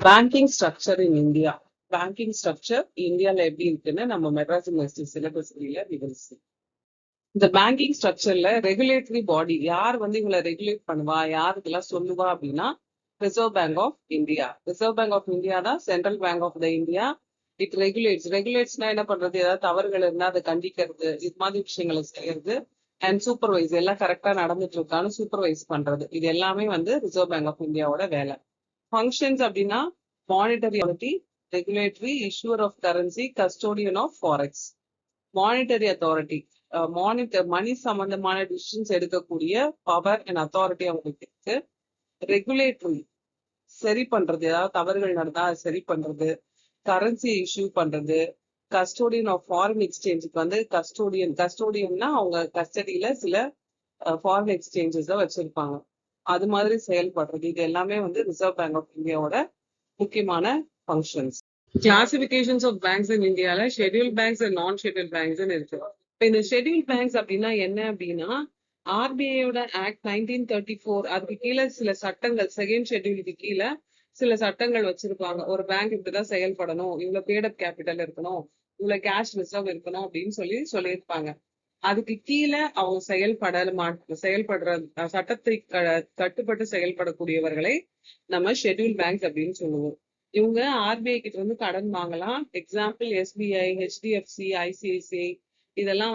Banking structure in India. Banking structure இந்தியால எப்படி இருக்குன்னு நம்ம மெட்ராஸ் யூனிவர்சிட்டி சிலபஸ்ல விவரிச்சு. இந்த பேங்கிங் ஸ்ட்ரக்சர்ல ரெகுலேட்டரி பாடி யார் இவங்களை ரெகுலேட் பண்ணுவா, யார் இதெல்லாம் சொல்லுவா அப்படின்னா reserve bank of India. Reserve bank of India தான் central bank of the India. It ரெகுலேட்ஸ்னா என்ன பண்றது, ஏதாவது தவறுகள் இருந்தா அதை கண்டிக்கிறது, இது மாதிரி விஷயங்களை செய்யறது. அண்ட் சூப்பர்வைஸ் எல்லாம் கரெக்டா நடந்துட்டு இருக்கான்னு சூப்பர்வைஸ் பண்றது. இது எல்லாமே ரிசர்வ் பேங்க் ஆஃப் இந்தியாவோட வேலை. ஃபங்க்ஷன்ஸ் அப்படின்னா monetary authority, regulatory, issuer of currency, custodian of forex. Monetary authority monitor money சம்பந்தமான டிசிஷன்ஸ் எடுக்கக்கூடிய பவர் அண்ட் அத்தாரிட்டி அவங்களுக்கு இருக்கு. ரெகுலேட்டரி சரி பண்றது, ஏதாவது தவறுகள் நடந்தா அதை சரி பண்றது. கரன்சியை இஷ்யூ பண்றது. கஸ்டோடியன் ஆஃப் ஃபாரின் எக்ஸ்சேஞ்சுக்கு கஸ்டோடியன்னா அவங்க கஸ்டடியில சில ஃபாரின் எக்ஸ்சேஞ்சஸ் வச்சிருப்பாங்க, அது மாதிரி செயல்படுறது. இது எல்லாமே ரிசர்வ் பேங்க் ஆஃப் இந்தியாவோட முக்கியமான functions. Classifications of banks in இந்தியால schedule banks and non schedule banks இருக்கு. இப்போ இந்த ஷெட்யூல் பேங்க்ஸ் அப்படின்னா என்ன அப்படின்னா ஆர்பிஐயோட ஆக்ட் 1934 அதுக்கு கீழே சில சட்டங்கள், செகண்ட் ஷெட்யூலுக்கு கீழே சில சட்டங்கள் வச்சிருப்பாங்க. ஒரு பேங்க் இப்படிதான் செயல்படணும், இவ்வளவு பேடப் கேபிட்டல் இருக்கணும், இவ்வளவு கேஷ் ரிசர்வ் இருக்கணும் அப்படின்னு சொல்லியிருப்பாங்க. அதுக்கு கீழே அவங்க செயல்படுற சட்டத்தை கட்டுப்பட்டு செயல்படக்கூடியவர்களை நம்ம ஷெட்யூல் பேங்க்ஸ் அப்படின்னு சொல்லுவோம். இவங்க ஆர்பிஐ கிட்ட கடன் வாங்கலாம். எக்ஸாம்பிள் எஸ்பிஐ, ஹெச்டிஎஃப்சி, ஐசிஐசிஐ இதெல்லாம்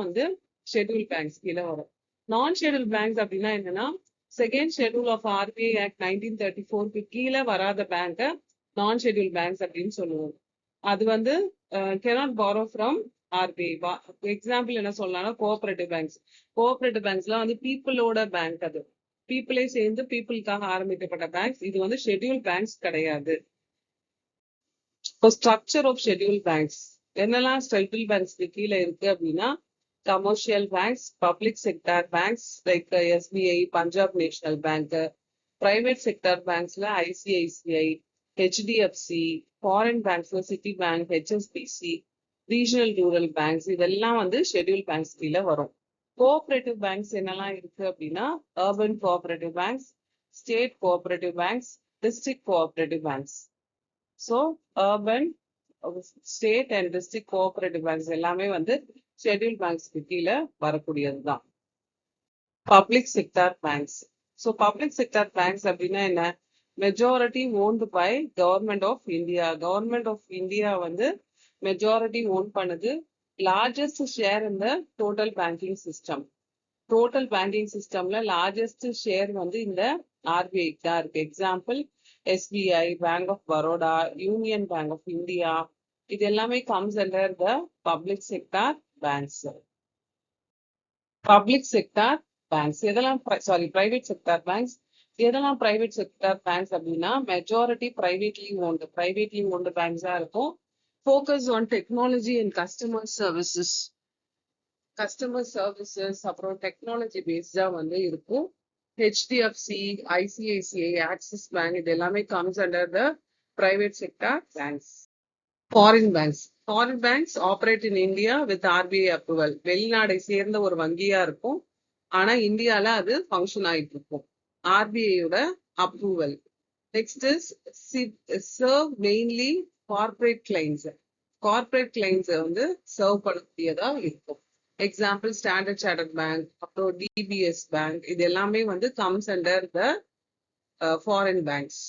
ஷெட்யூல் பேங்க்ஸ் கீழே வரும். நான் ஷெட்யூல் பேங்க்ஸ் அப்படின்னா என்னன்னா second schedule of RBI act 1934 கீழே வராத பேங்க நான் ஷெட்யூல் பேங்க்ஸ் அப்படின்னு சொல்லுவோம். அது cannot borrow from RBI. Example என்ன சொல்லலாம்னா கோஆபரேட்டிவ் பேங்க்ஸ். கோஆபரேட்டிவ் பேங்க்ஸ்லாம் பீப்புளோட பேங்க். அது பீப்புளே சேர்ந்து பீப்புளுக்காக ஆரம்பிக்கப்பட்ட பேங்க்ஸ். இது ஷெட்யூல் பேங்க்ஸ் கிடையாது. இப்போ ஸ்ட்ரக்சர் ஆஃப் ஷெட்யூல் பேங்க்ஸ் என்னெல்லாம் ஷெட்யூல் பேங்க்ஸ்க்கு கீழே இருக்கு அப்படின்னா commercial banks, public sector banks like SBI, Punjab national bank. Private sector பேங்க்ஸ்ல ஐசிஐசிஐ, ஹெச்டிஎஃப்சி. ஃபாரின் பேங்க்ஸ்ல Citibank, HSBC. Regional rural banks இதெல்லாம் ஷெட்யூல் பேங்க்ஸ் கீழே வரும். கோஆபரேட்டிவ் பேங்க்ஸ் என்னெல்லாம் இருக்கு அப்படின்னா urban cooperative banks, state cooperative banks, district cooperative banks. So urban, state and district cooperative banks எல்லாமே schedule பேங்க்ஸ்க்கு கீழே வரக்கூடியதுதான். Public sector banks. So public sector banks அப்படின்னா என்ன, majority owned by government of India. Government of India majority own பண்ணுது. Largest share இந்த total banking system. Total banking சிஸ்டம்ல largest share இந்த ஆர்பிஐ தான் இருக்கு. Example SBI, bank of Baroda, union bank of India. இது எல்லாமே comes under the public sector banks. Public sector banks எதெல்லாம், private sector banks. எதெல்லாம் பிரைவேட் செக்டார் பேங்க்ஸ் அப்படின்னா majority privately owned பேங்க்ஸா இருக்கும். Focus on technology and customer services. அப்புறம் technology பேஸ்டா இருக்கும். ஹெச்டிஎஃப்சி, ஐசிஐசிஐ, ஆக்சிஸ் பேங்க் இது எல்லாமே comes under the private sector banks. Foreign banks operate in India with RBI approval. வெளிநாடை சேர்ந்த ஒரு வங்கியா இருக்கும், ஆனா இந்தியால அது ஃபங்க்ஷன் ஆயிட்டு இருக்கும் ஆர்பிஐயோட approval. Next is serve mainly corporate clients. Corporate clients serve பண்ணக்கூடியதா இருக்கும். எக்ஸாம்பிள் ஸ்டாண்டர்ட் சார்ட்டர்ட் பேங்க், அப்புறம் டிபிஎஸ் பேங்க். இது எல்லாமே comes under the foreign banks.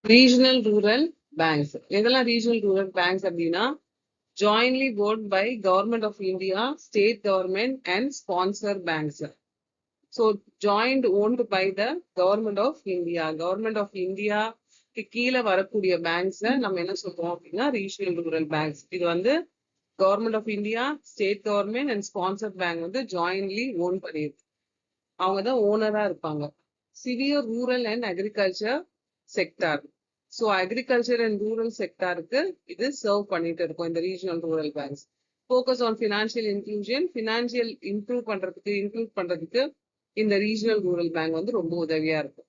Regional rural banks. இதெல்லாம் ரீஜனல் ரூரல் பேங்க்ஸ் அப்படின்னா jointly owned by government of India, state government and sponsor banks. So joint owned by the government of India. Government of இந்தியாக்கு கீழே வரக்கூடிய banks நம்ம என்ன சொல்றோம் அப்படின்னா regional rural banks. இது government of India, state government and sponsor bank jointly own பண்ணியிருக்கு. அவங்க தான் ஓனரா இருப்பாங்க. Severe rural and agriculture sector. So agriculture and rural செக்டாருக்கு இது சர்வ் பண்ணிட்டு இருக்கும் இந்த regional rural banks. Focus on financial inclusion. Financial include பண்றதுக்கு இந்த ரீஜனல் ரூரல் பேங்க் ரொம்ப உதவியா இருக்கும்.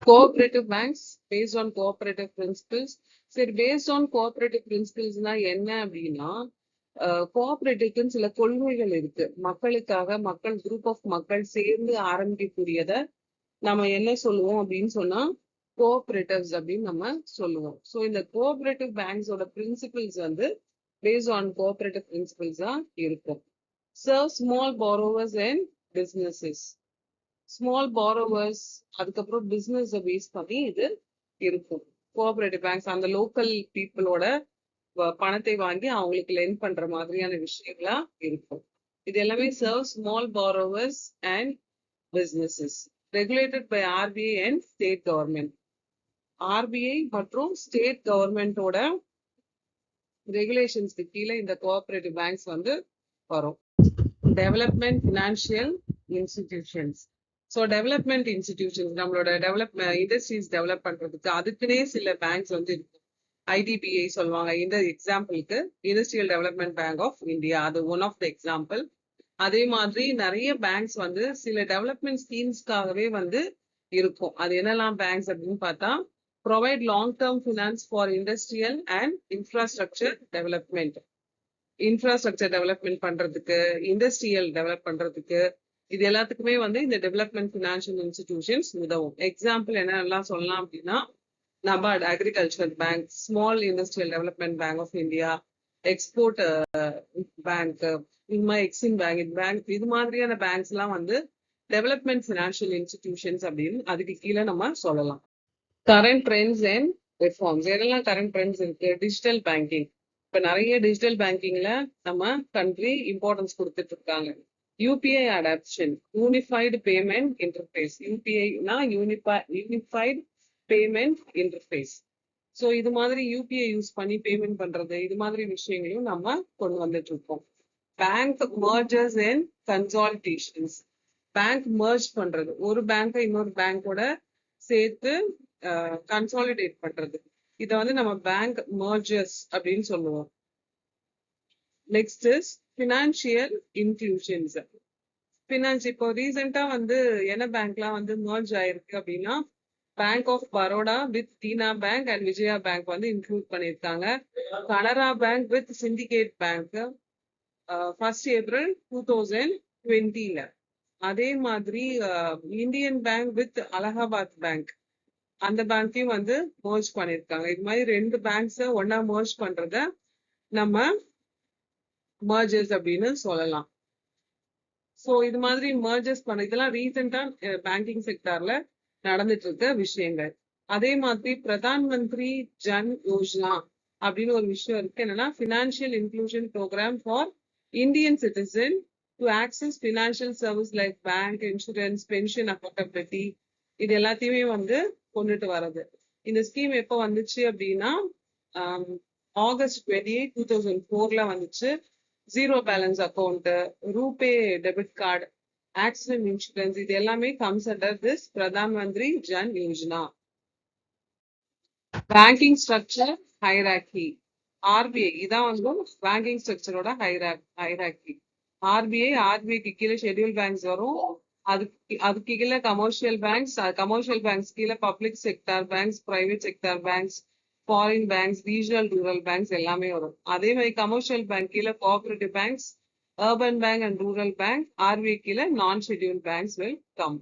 Cooperative banks based on cooperative principles. சரி, பேஸ்ட் ஆன் கோஆபரேட்டிவ் பிரின்சிபிள்ஸ்னா என்ன அப்படின்னா கோஆபரேட்டிவ்க்குன்னு சில கொள்கைகள் இருக்கு. மக்களுக்காக குரூப் ஆஃப் மக்கள் சேர்ந்து ஆரம்பிக்கக்கூடியத நம்ம என்ன சொல்லுவோம் அப்படின்னு சொன்னா கோஆபரேட்டிவ்ஸ் அப்படின்னு நம்ம சொல்லுவோம். ஸோ இந்த கோஆபரேட்டிவ் பேங்க்ஸோட பிரின்சிபிள்ஸ் வந்து பேஸ்ட் ஆன் கோஆபரேட்டிவ் பிரின்சிபிள்ஸ் தான் இருக்கும். Serve small borrowers and businesses. Small borrowers அதுக்கப்புறம் பிசினஸ் பேஸ் பண்ணி இது இருக்கும். கோஆபரேட்டிவ் பேங்க்ஸ் அந்த லோக்கல் பீப்புளோட பணத்தை வாங்கி அவங்களுக்கு லெண்ட் பண்ற மாதிரியான விஷயங்களா இருக்கும். இது எல்லாமே serve small borrowers and businesses. Regulated by RBI and state government. RBI மற்றும் ஸ்டேட் கவர்மெண்டோட ரெகுலேஷன்ஸ்க்கு கீழே இந்த கோஆபரேட்டிவ் பேங்க்ஸ் வந்து வரும். Development financial institutions. So development institutions நம்மளோட இண்டஸ்ட்ரீஸ் டெவலப் பண்றதுக்கு அதுக்குன்னே சில பேங்க்ஸ் வந்து இருக்கும். ஐடிபிஐ சொல்லுவாங்க. இந்த எக்ஸாம்பிளுக்கு industrial development bank of India, அது ஒன் ஆஃப் த எக்ஸாம்பிள். அதே மாதிரி நிறைய பேங்க்ஸ் வந்து சில டெவலப்மெண்ட் ஸ்கீம்ஸ்க்காகவே வந்து இருக்கும். அது என்னெல்லாம் பேங்க்ஸ் அப்படின்னு பார்த்தா, provide long term finance for industrial and infrastructure development. Infrastructure development பண்றதுக்கு, இண்டஸ்ட்ரியல் டெவலப் பண்றதுக்கு, இது எல்லாத்துக்குமே வந்து இந்த டெவலப்மெண்ட் ஃபினான்ஷியல் இன்ஸ்டிடியூஷன்ஸ் உதவும். எக்ஸாம்பிள் என்னெல்லாம் சொல்லலாம் அப்படின்னா, NABARD agriculture bank, small industrial development bank of India, export bank, EXIM bank, இது மாதிரியான பேங்க்ஸ் எல்லாம் வந்து டெவலப்மெண்ட் ஃபினான்ஷியல் இன்ஸ்டிடியூஷன்ஸ் அப்படின்னு அதுக்கு கீழே நம்ம சொல்லலாம். Current trends and reforms. எதெல்லாம் கரண்ட் ட்ரெண்ட்ஸ் இருக்கு? Digital banking. இப்ப நிறைய டிஜிட்டல் பேங்கிங்ல நம்ம கண்ட்ரி இம்பார்ட்டன்ஸ் கொடுத்துட்டு இருக்காங்க. UPI adoption, unified payment interface. யூபிஐனா யூனிஃபைடு பேமெண்ட் இன்டர்ஃபேஸ். ஸோ இது மாதிரி யூபிஐ யூஸ் பண்ணி பேமெண்ட் பண்றது, இது மாதிரி விஷயங்களையும் நம்ம கொண்டு வந்துட்டு இருக்கோம். Bank mergers and consolidations. Bank merge பண்றது, ஒரு பேங்கை இன்னொரு பேங்கோட சேர்த்து கன்சாலிடேட் பண்றது, இதை வந்து நம்ம பேங்க் மர்ஜர்ஸ் அப்படின்னு சொல்லுவோம். Next is financial inclusions. Finance இப்போ ரீசெண்டா வந்து என்ன பேங்க்லாம் வந்து மர்ஜ் ஆயிருக்கு அப்படின்னா, bank of Baroda with Dena bank and Vijaya bank வந்து இன்க்ளூட் பண்ணியிருக்காங்க. Canara bank with Syndicate bank 1st April 2020. அதே மாதிரி Indian bank with Allahabad bank, அந்த பேங்கையும் வந்து மர்ஜ் பண்ணியிருக்காங்க. இது மாதிரி 2 பேங்க்ஸை ஒன்னா மர்ஜ் பண்றத நம்ம மர்ஜர்ஸ் அப்படின்னு சொல்லலாம். ஸோ இது மாதிரி மர்ஜர்ஸ் பண்ண இதெல்லாம் ரீசெண்டா பேங்கிங் செக்டார்ல நடந்துட்டு இருக்க விஷயங்கள். அதே மாதிரி பிரதான் மந்திரி ஜன் யோஜனா அப்படின்னு ஒரு விஷயம் இருக்கு. என்னன்னா, financial inclusion program for Indian citizen to access financial service like bank, insurance, pension affordability, இது எல்லாத்தையுமே வந்து கொண்டுட்டு வர்றது. இந்த ஸ்கீம் எப்போ வந்துச்சு அப்படின்னா, August 28, 2004 வந்துச்சு. Zero balance account, RuPay debit card, accident insurance, இது எல்லாமே comes under this Pradhan Mantri Jan Yojana. Banking structure hierarchy. RBI இதான் வந்து பேங்கிங் ஸ்ட்ரக்சரோட ஹைராக்கி. ஆர்பிஐக்கு கீழே ஷெட்யூல் பேங்க்ஸ் வரும். அதுக்கு கீழே கமர்ஷியல் பேங்க்ஸ் கீழே public sector banks, private sector banks, foreign banks, regional rural banks எல்லாமே வரும். அதே மாதிரி கமர்ஷியல் பேங்க் கீழே cooperative banks, urban bank and rural bank, RBI killer non-scheduled banks will come.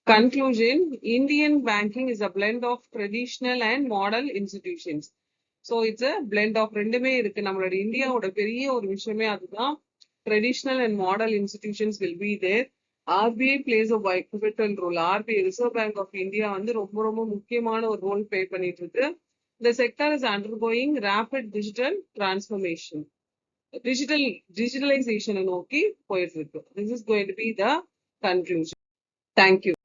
Conclusion, Indian banking is a blend of traditional and modern institutions. So it's a blend of ரெண்டுமே இருக்கு. நம்மளோட இந்தியாவோட பெரிய ஒரு விஷயமே அதுதான். Traditional and modern institutions will be there. RBI plays a pivotal role. RBI, Reserve Bank of India வந்து ரொம்ப ரொம்ப முக்கியமான ஒரு ரோல் ப்ளே பண்ணிட்டு இருக்கு. The sector is undergoing rapid digital transformation. Digitalization நோக்கி போயிட்டு இருக்கு. This is going to be the conclusion. Thank you.